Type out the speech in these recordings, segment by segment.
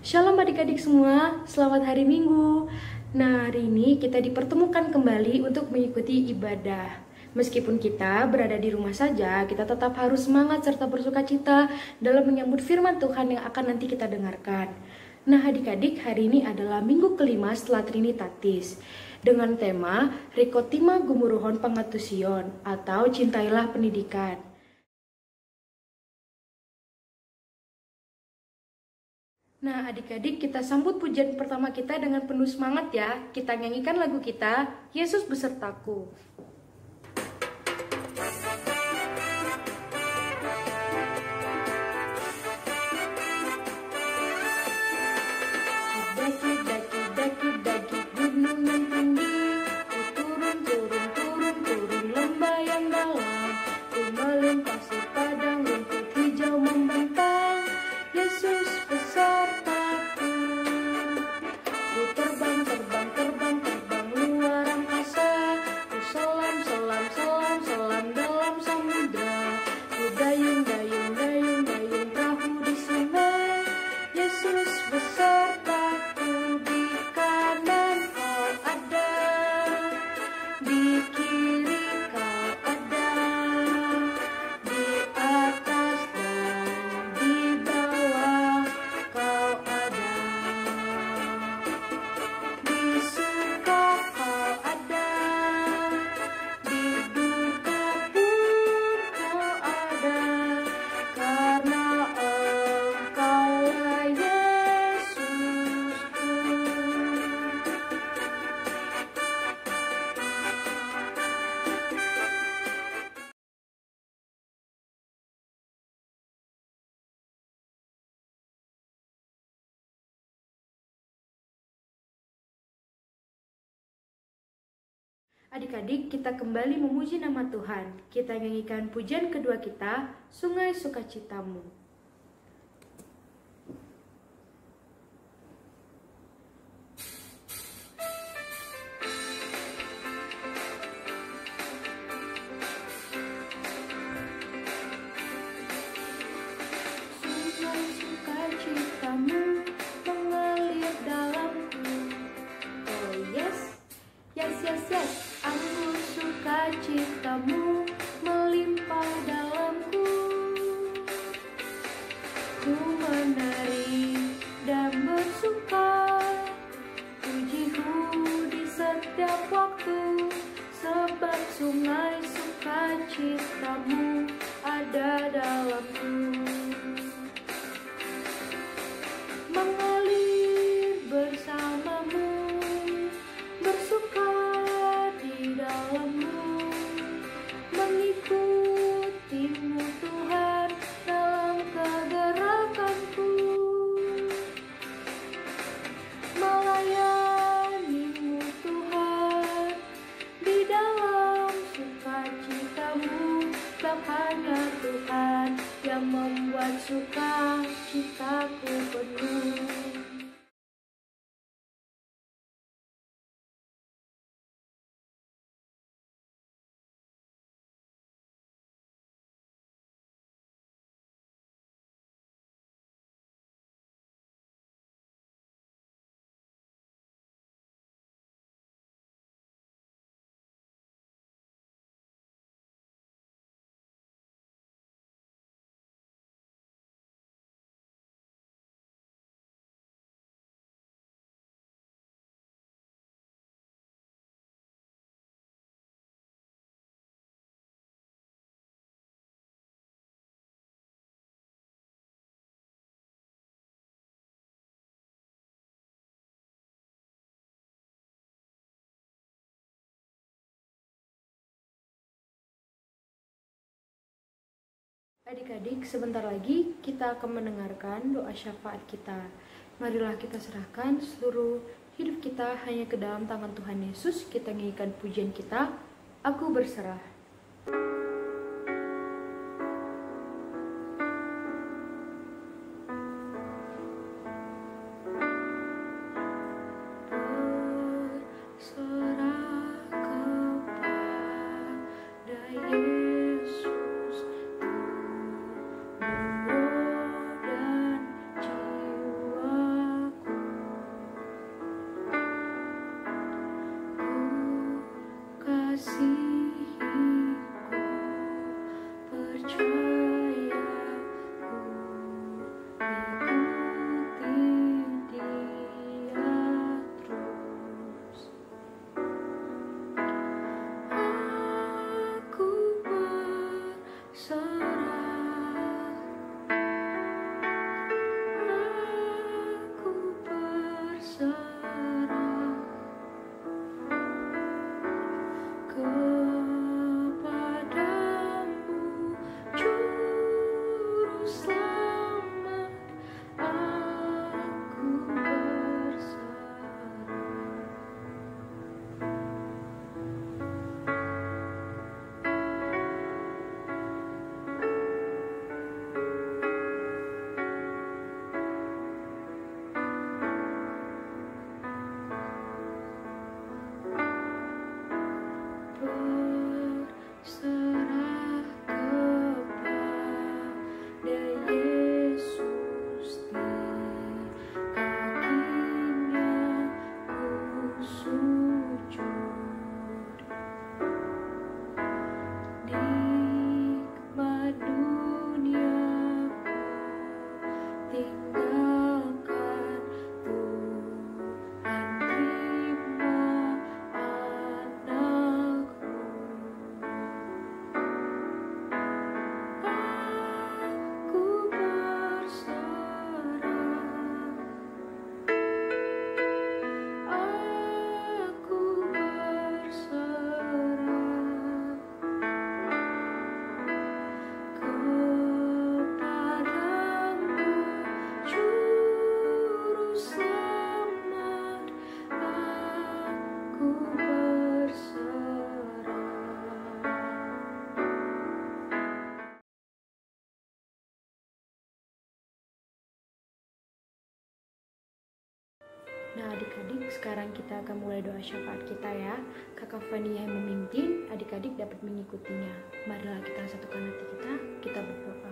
Shalom adik-adik semua, selamat hari Minggu. Nah, hari ini kita dipertemukan kembali untuk mengikuti ibadah. Meskipun kita berada di rumah saja, kita tetap harus semangat serta bersuka cita dalam menyambut firman Tuhan yang akan nanti kita dengarkan. Nah, adik-adik, hari ini adalah minggu kelima setelah Trinitatis dengan tema Rikotima Gumuruhon Pangatusion atau Cintailah Pendidikan. Nah, adik-adik, kita sambut pujian pertama kita dengan penuh semangat ya. Kita nyanyikan lagu kita, Yesus Besertaku. Daki-daki gunung yang tinggi, ku turun lembah yang dalam, ku melintasi padang rumput hijau membentang. Yesus besertaku, ku terbang luar angkasa, ku selam dalam samudra, ku dayung perahu di sungai. Yesus besertaku, di kanan kau ada, di kiri kau ada, di atas dan di bawah kau ada, di suka kau ada, di duka pun kau ada, karena Engkaulah Yesusku. Adik-adik, kita kembali memuji nama Tuhan. Kita nyanyikan pujian kedua kita, Sungai Sukacitamu. Sungai sukacitamu mengalir dalamku. Oh yes, anggur sukacitamu melimpah dalamku. Ku menari dan bersuka, pujiku di setiap waktu, sebab sungai sukacitamu ada dalamku. Mengalir bersamamu, bersuka di dalammu, mengikutimu Tuhan dalam kegerakanku, melayanimu Tuhan di dalam sukacitamu, sebab hanya Tuhan yang membuat sukacitaku penuh. Adik-adik, sebentar lagi kita akan mendengarkan doa syafaat kita. Marilah kita serahkan seluruh hidup kita hanya ke dalam tangan Tuhan Yesus. Kita nyanyikan pujian kita, Aku Berserah. Berserah kepada Yesus, tubuh dan jiwa. tinggalkan Tuhan, terima anakku. Aku berserah, aku berserah kepadamu, Juru Selamat. Aku berserah. Nah adik-adik, sekarang kita akan mulai doa syafaat kita ya. Kakak Fania yang memimpin, adik-adik dapat mengikutinya. Marilah kita satukan hati kita berdoa.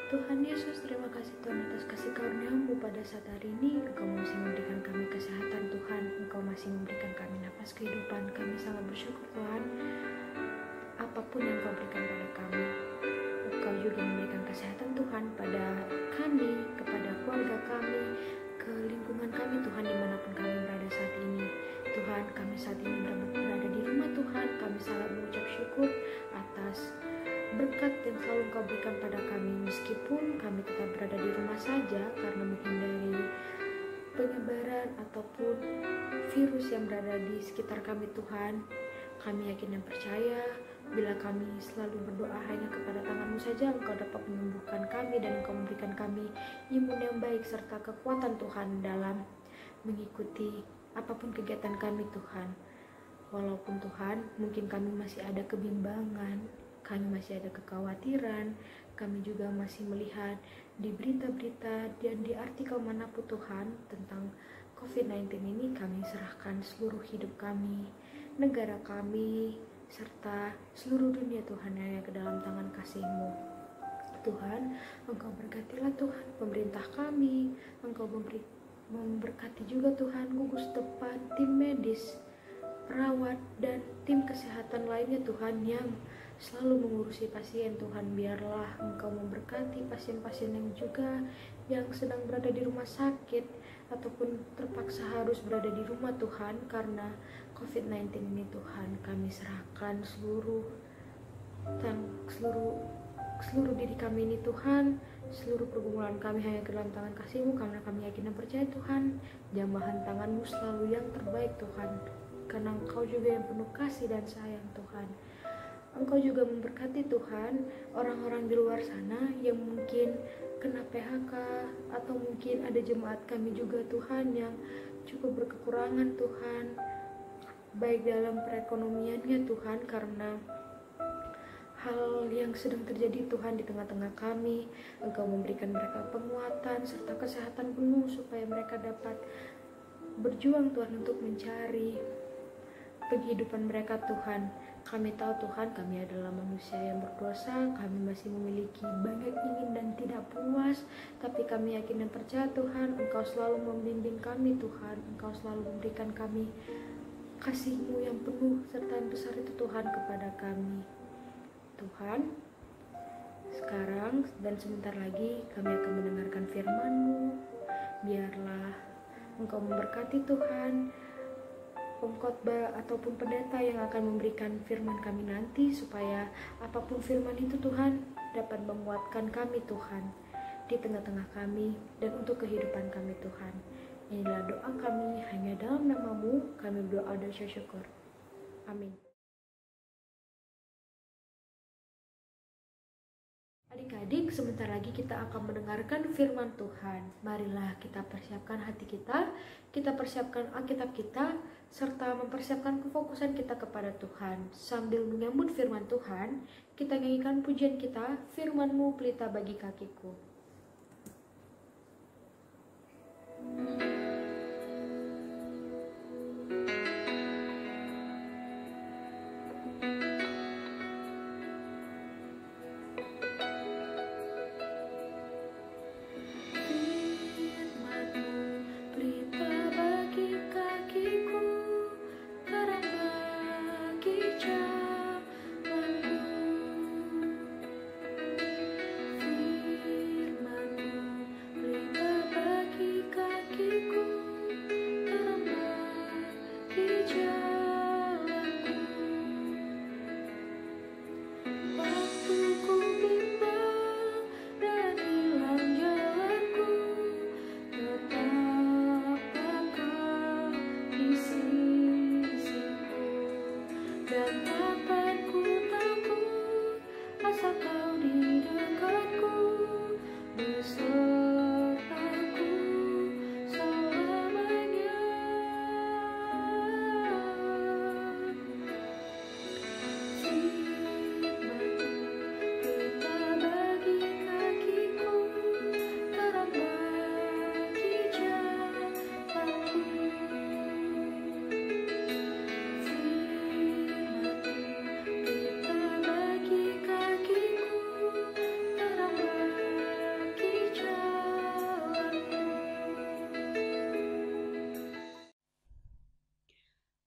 Tuhan Yesus, terima kasih Tuhan atas kasih karunia-Mu pada saat hari ini. Engkau masih memberikan kami kesehatan Tuhan, Engkau masih memberikan kami napas kehidupan. Kami sangat bersyukur Tuhan, apapun yang Engkau berikan pada kami. Engkau juga memberikan kesehatan Tuhan pada kami, kepada keluarga kami, ke lingkungan kami Tuhan, dimanapun kami berada saat ini. Tuhan, kami saat ini berada di rumah Tuhan. Kami sangat mengucap syukur atas berkat yang selalu Engkau berikan pada kami, meskipun kami tetap berada di rumah saja karena menghindari penyebaran ataupun virus yang berada di sekitar kami Tuhan. Kami yakin dan percaya bila kami selalu berdoa hanya kepada tangan-Mu saja, Engkau dapat menyembuhkan kami dan Engkau memberikan kami imun yang baik serta kekuatan Tuhan dalam mengikuti apapun kegiatan kami Tuhan. Walaupun Tuhan, mungkin kami masih ada kebimbangan, kami masih ada kekhawatiran, kami juga masih melihat di berita-berita dan di artikel manapun Tuhan tentang COVID-19 ini. Kami serahkan seluruh hidup kami, negara kami, serta seluruh dunia Tuhan hanya ke dalam tangan kasih-Mu. Tuhan, Engkau berkatilah Tuhan pemerintah kami, Engkau memberkati juga Tuhan gugus depan, tim medis, perawat, dan tim kesehatan lainnya Tuhan yang selalu mengurusi pasien. Tuhan, biarlah Engkau memberkati pasien-pasien yang juga yang sedang berada di rumah sakit ataupun terpaksa harus berada di rumah Tuhan karena COVID-19 ini Tuhan. Kami serahkan seluruh diri kami ini Tuhan, seluruh pergumulan kami hanya ke dalam tangan kasih-Mu, karena kami yakin dan percaya Tuhan, jambahan tangan-Mu selalu yang terbaik Tuhan, karena Engkau juga yang penuh kasih dan sayang Tuhan. Engkau juga memberkati Tuhan orang-orang di luar sana yang mungkin kena PHK, atau mungkin ada jemaat kami juga Tuhan yang cukup berkekurangan Tuhan, baik dalam perekonomiannya Tuhan, karena hal yang sedang terjadi Tuhan di tengah-tengah kami. Engkau memberikan mereka penguatan serta kesehatan penuh supaya mereka dapat berjuang Tuhan untuk mencari penghidupan mereka Tuhan. Kami tahu Tuhan, kami adalah manusia yang berdosa, kami masih memiliki banyak ingin dan tidak puas, tapi kami yakin dan percaya Tuhan, Engkau selalu membimbing kami Tuhan, Engkau selalu memberikan kami kasih-Mu yang penuh serta yang besar itu Tuhan kepada kami. Tuhan, sekarang dan sebentar lagi kami akan mendengarkan firman-Mu. Biarlah Engkau memberkati Tuhan pengkhotbah ataupun pendeta yang akan memberikan firman kami nanti, supaya apapun firman itu Tuhan dapat menguatkan kami Tuhan di tengah-tengah kami dan untuk kehidupan kami Tuhan. Inilah doa kami, hanya dalam nama-Mu kami berdoa dan syukur. Amin. Adik-adik, sebentar lagi kita akan mendengarkan firman Tuhan. Marilah kita persiapkan hati kita persiapkan Alkitab kita, serta mempersiapkan kefokusan kita kepada Tuhan. Sambil menyambut firman Tuhan, kita nyanyikan pujian kita, firman-Mu pelita bagi kakiku.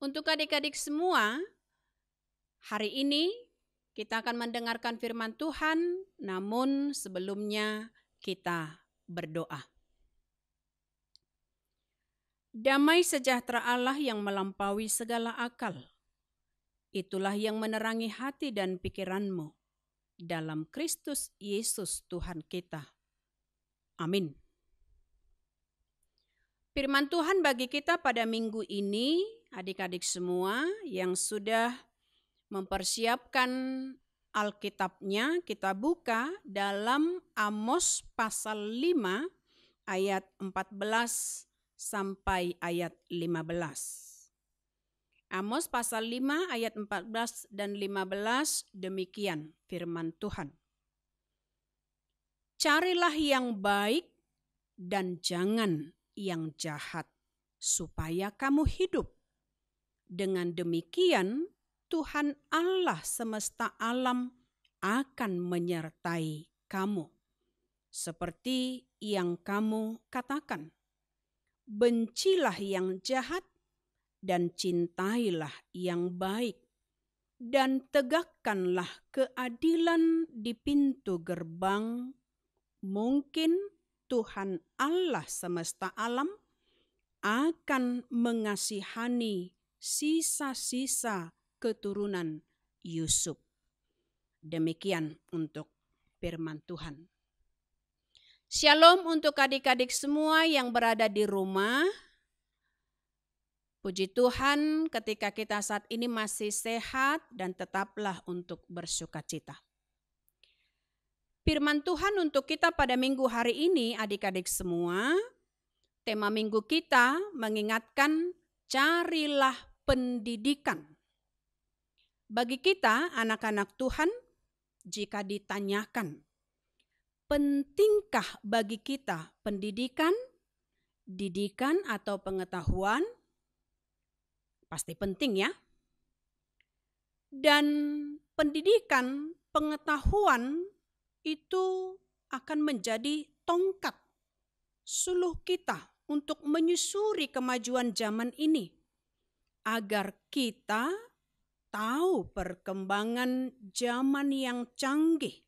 Untuk adik-adik semua, hari ini kita akan mendengarkan firman Tuhan, namun sebelumnya kita berdoa. Damai sejahtera Allah yang melampaui segala akal, itulah yang menerangi hati dan pikiranmu dalam Kristus Yesus Tuhan kita. Amin. Firman Tuhan bagi kita pada minggu ini, adik-adik semua yang sudah mempersiapkan Alkitabnya, kita buka dalam Amos pasal 5 ayat 14 sampai ayat 15. Amos pasal 5 ayat 14 dan 15 demikian firman Tuhan. Carilah yang baik dan jangan yang jahat, supaya kamu hidup. Dengan demikian, Tuhan Allah semesta alam akan menyertai kamu. Seperti yang kamu katakan, bencilah yang jahat dan cintailah yang baik, dan tegakkanlah keadilan di pintu gerbang. Mungkin Tuhan Allah semesta alam akan mengasihani sisa-sisa keturunan Yusuf. Demikian untuk firman Tuhan. Shalom untuk adik-adik semua yang berada di rumah. Puji Tuhan ketika kita saat ini masih sehat dan tetaplah untuk bersukacita. Firman Tuhan untuk kita pada minggu hari ini adik-adik semua, tema minggu kita mengingatkan carilah pendidikan. Bagi kita anak-anak Tuhan, jika ditanyakan, pentingkah bagi kita pendidikan, didikan atau pengetahuan? Pasti penting ya. Dan pendidikan, pengetahuan itu akan menjadi tongkat suluh kita untuk menyusuri kemajuan zaman ini. Agar kita tahu perkembangan zaman yang canggih.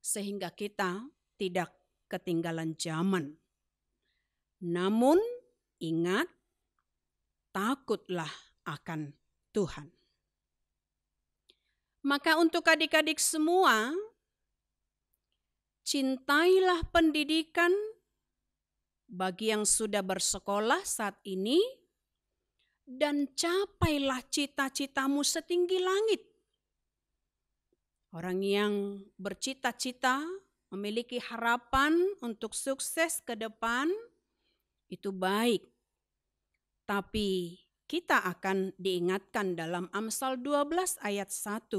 Sehingga kita tidak ketinggalan zaman. Namun ingat, takutlah akan Tuhan. Maka untuk adik-adik semua, cintailah pendidikan bagi yang sudah bersekolah saat ini, dan capailah cita-citamu setinggi langit. Orang yang bercita-cita, memiliki harapan untuk sukses ke depan, itu baik. Tapi kita akan diingatkan dalam Amsal 12 ayat 1,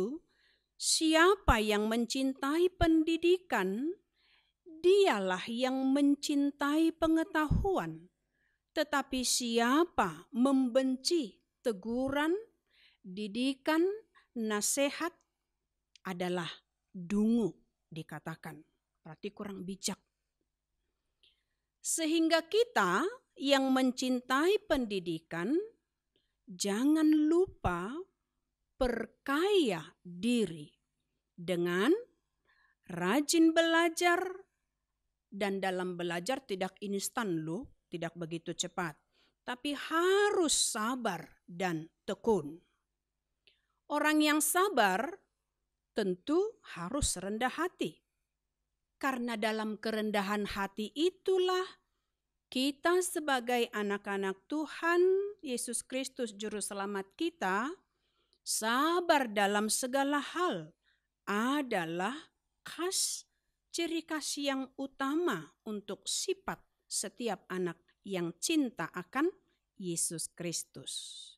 siapa yang mencintai pendidikan, dialah yang mencintai pengetahuan. Tetapi siapa membenci teguran, didikan, nasihat adalah dungu, dikatakan. Berarti kurang bijak. Sehingga kita yang mencintai pendidikan, jangan lupa perkaya diri dengan rajin belajar, dan dalam belajar tidak instan loh, tidak begitu cepat, tapi harus sabar dan tekun. Orang yang sabar tentu harus rendah hati, karena dalam kerendahan hati itulah kita sebagai anak-anak Tuhan Yesus Kristus Juru Selamat kita, sabar dalam segala hal adalah ciri khas yang utama untuk sifat setiap anak yang cinta akan Yesus Kristus.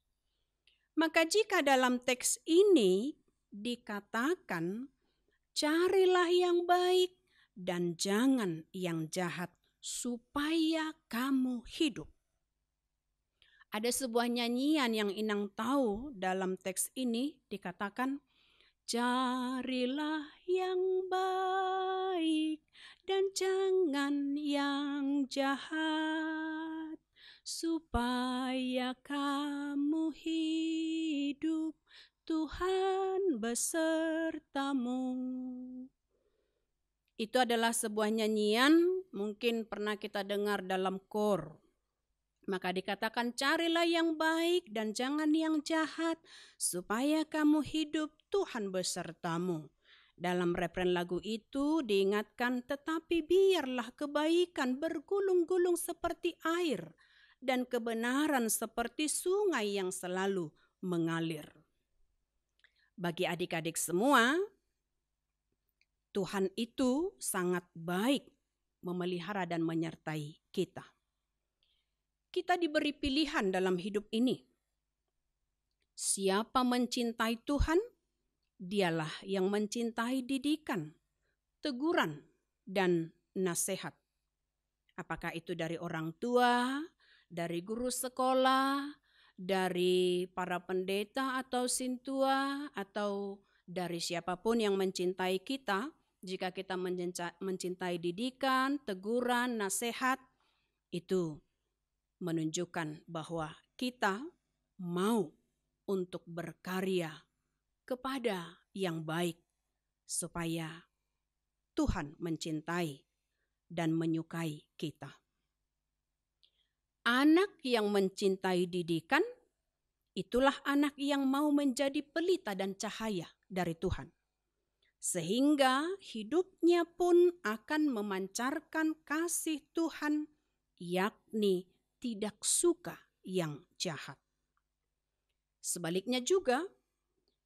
Maka jika dalam teks ini dikatakan, carilah yang baik dan jangan yang jahat, supaya kamu hidup. Ada sebuah nyanyian yang Inang tahu dalam teks ini dikatakan, carilah yang baik dan jangan yang jahat, supaya kamu hidup, Tuhan besertamu. Itu adalah sebuah nyanyian, mungkin pernah kita dengar dalam kor. Maka dikatakan, carilah yang baik dan jangan yang jahat, supaya kamu hidup, Tuhan besertamu. Dalam refren lagu itu diingatkan, tetapi biarlah kebaikan bergulung-gulung seperti air, dan kebenaran seperti sungai yang selalu mengalir. Bagi adik-adik semua, Tuhan itu sangat baik memelihara dan menyertai kita. Kita diberi pilihan dalam hidup ini. Siapa mencintai Tuhan, dialah yang mencintai didikan, teguran, dan nasihat. Apakah itu dari orang tua, dari guru sekolah, dari para pendeta atau sintua, atau dari siapapun yang mencintai kita. Jika kita mencintai didikan, teguran, nasihat, itu menunjukkan bahwa kita mau untuk berkarya kepada yang baik, supaya Tuhan mencintai dan menyukai kita. Anak yang mencintai didikan, itulah anak yang mau menjadi pelita dan cahaya dari Tuhan. Sehingga hidupnya pun akan memancarkan kasih Tuhan, yakni tidak suka yang jahat. Sebaliknya juga,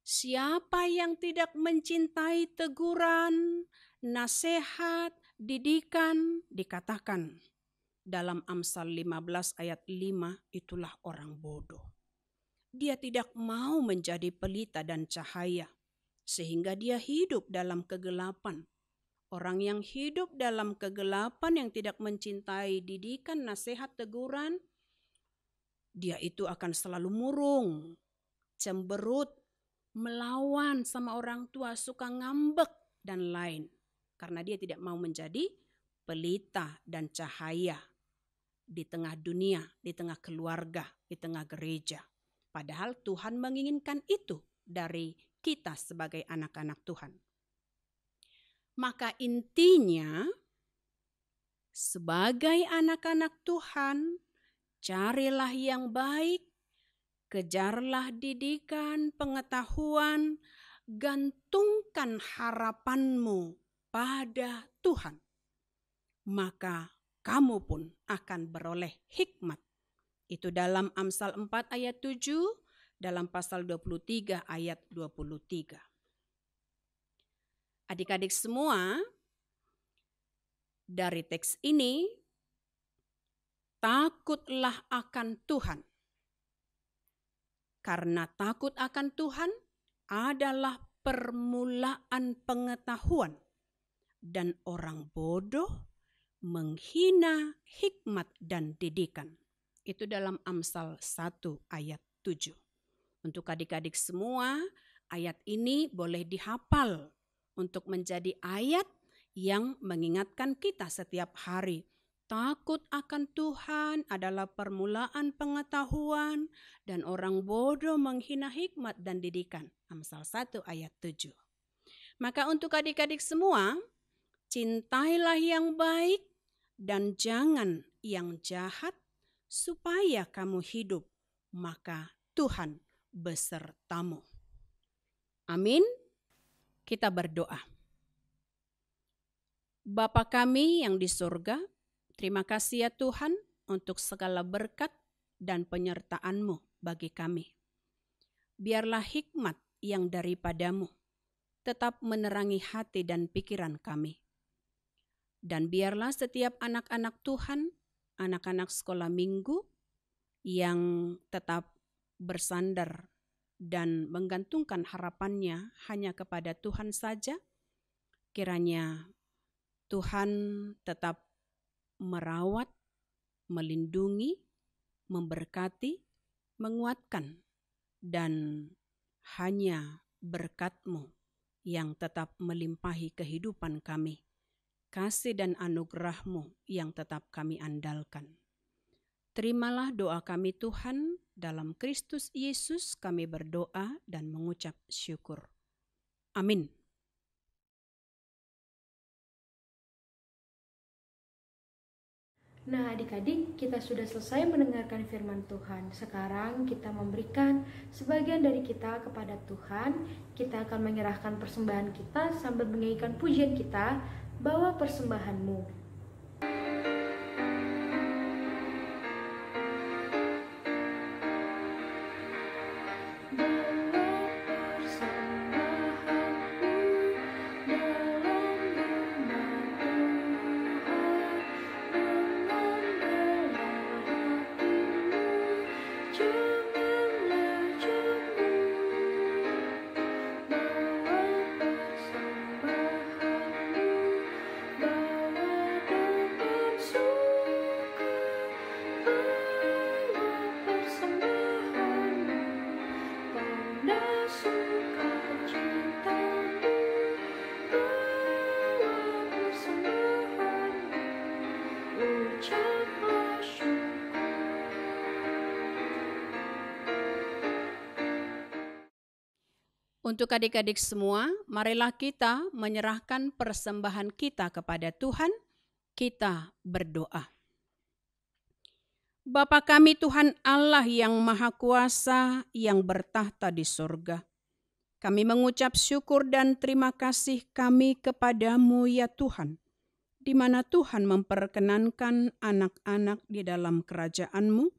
siapa yang tidak mencintai teguran, nasihat, didikan, dikatakan dalam Amsal 15 ayat 5, itulah orang bodoh. Dia tidak mau menjadi pelita dan cahaya, sehingga dia hidup dalam kegelapan. Orang yang hidup dalam kegelapan, yang tidak mencintai didikan, nasihat, teguran, dia itu akan selalu murung, cemberut, melawan sama orang tua, suka ngambek, dan lain. Karena dia tidak mau menjadi pelita dan cahaya di tengah dunia, di tengah keluarga, di tengah gereja. Padahal Tuhan menginginkan itu dari kita sebagai anak-anak Tuhan. Maka intinya, sebagai anak-anak Tuhan, carilah yang baik, kejarlah didikan, pengetahuan, gantungkan harapanmu pada Tuhan. Maka kamu pun akan beroleh hikmat. Itu dalam Amsal 4 ayat 7, dalam pasal 23 ayat 23. Adik-adik semua, dari teks ini, takutlah akan Tuhan. Karena takut akan Tuhan adalah permulaan pengetahuan, dan orang bodoh menghina hikmat dan didikan. Itu dalam Amsal 1 ayat 7. Untuk adik-adik semua, ayat ini boleh dihafal untuk menjadi ayat yang mengingatkan kita setiap hari. Takut akan Tuhan adalah permulaan pengetahuan, dan orang bodoh menghina hikmat dan didikan. Amsal 1 ayat 7. Maka untuk adik-adik semua, cintailah yang baik dan jangan yang jahat, supaya kamu hidup, maka Tuhan besertamu. Amin. Kita berdoa. Bapa kami yang di surga, terima kasih ya Tuhan untuk segala berkat dan penyertaan-Mu bagi kami. Biarlah hikmat yang daripadamu tetap menerangi hati dan pikiran kami. Dan biarlah setiap anak-anak Tuhan, anak-anak sekolah minggu yang tetap bersandar dan menggantungkan harapannya hanya kepada Tuhan saja, kiranya Tuhan tetap merawat, melindungi, memberkati, menguatkan, dan hanya berkat-Mu yang tetap melimpahi kehidupan kami, kasih dan anugerah-Mu yang tetap kami andalkan. Terimalah doa kami Tuhan, dalam Kristus Yesus kami berdoa dan mengucap syukur. Amin. Nah, adik-adik, kita sudah selesai mendengarkan firman Tuhan. Sekarang kita memberikan sebagian dari kita kepada Tuhan. Kita akan menyerahkan persembahan kita sambil menyanyikan pujian kita, "Bawa persembahanmu." Untuk adik-adik semua, marilah kita menyerahkan persembahan kita kepada Tuhan. Kita berdoa. Bapa kami Tuhan Allah yang Maha Kuasa, yang bertahta di surga. Kami mengucap syukur dan terima kasih kami kepadamu ya Tuhan, di mana Tuhan memperkenankan anak-anak di dalam kerajaan-Mu.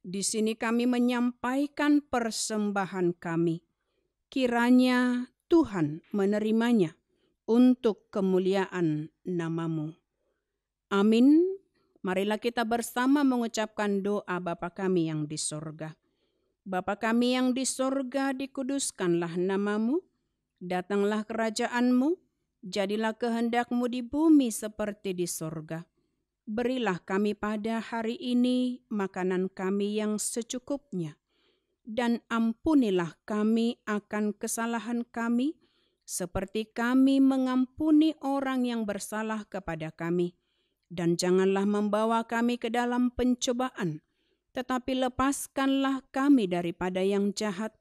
Di sini kami menyampaikan persembahan kami. Kiranya Tuhan menerimanya untuk kemuliaan nama-Mu. Amin. Marilah kita bersama mengucapkan doa Bapa kami yang di sorga. Bapa kami yang di sorga, dikuduskanlah nama-Mu, datanglah kerajaan-Mu, jadilah kehendak-Mu di bumi seperti di sorga. Berilah kami pada hari ini makanan kami yang secukupnya. Dan ampunilah kami akan kesalahan kami, seperti kami mengampuni orang yang bersalah kepada kami. Dan janganlah membawa kami ke dalam pencobaan, tetapi lepaskanlah kami daripada yang jahat,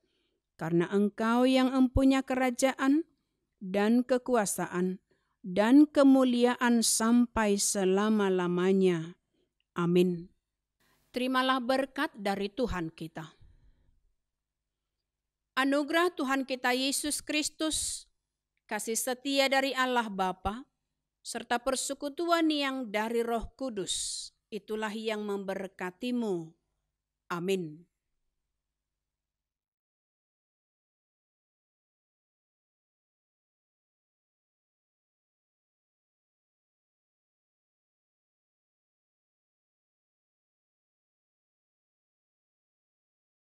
karena Engkau yang empunya kerajaan dan kekuasaan dan kemuliaan sampai selama-lamanya. Amin. Terimalah berkat dari Tuhan kita. Anugerah Tuhan kita Yesus Kristus, kasih setia dari Allah Bapa, serta persekutuan yang dari Roh Kudus, itulah yang memberkatimu. Amin.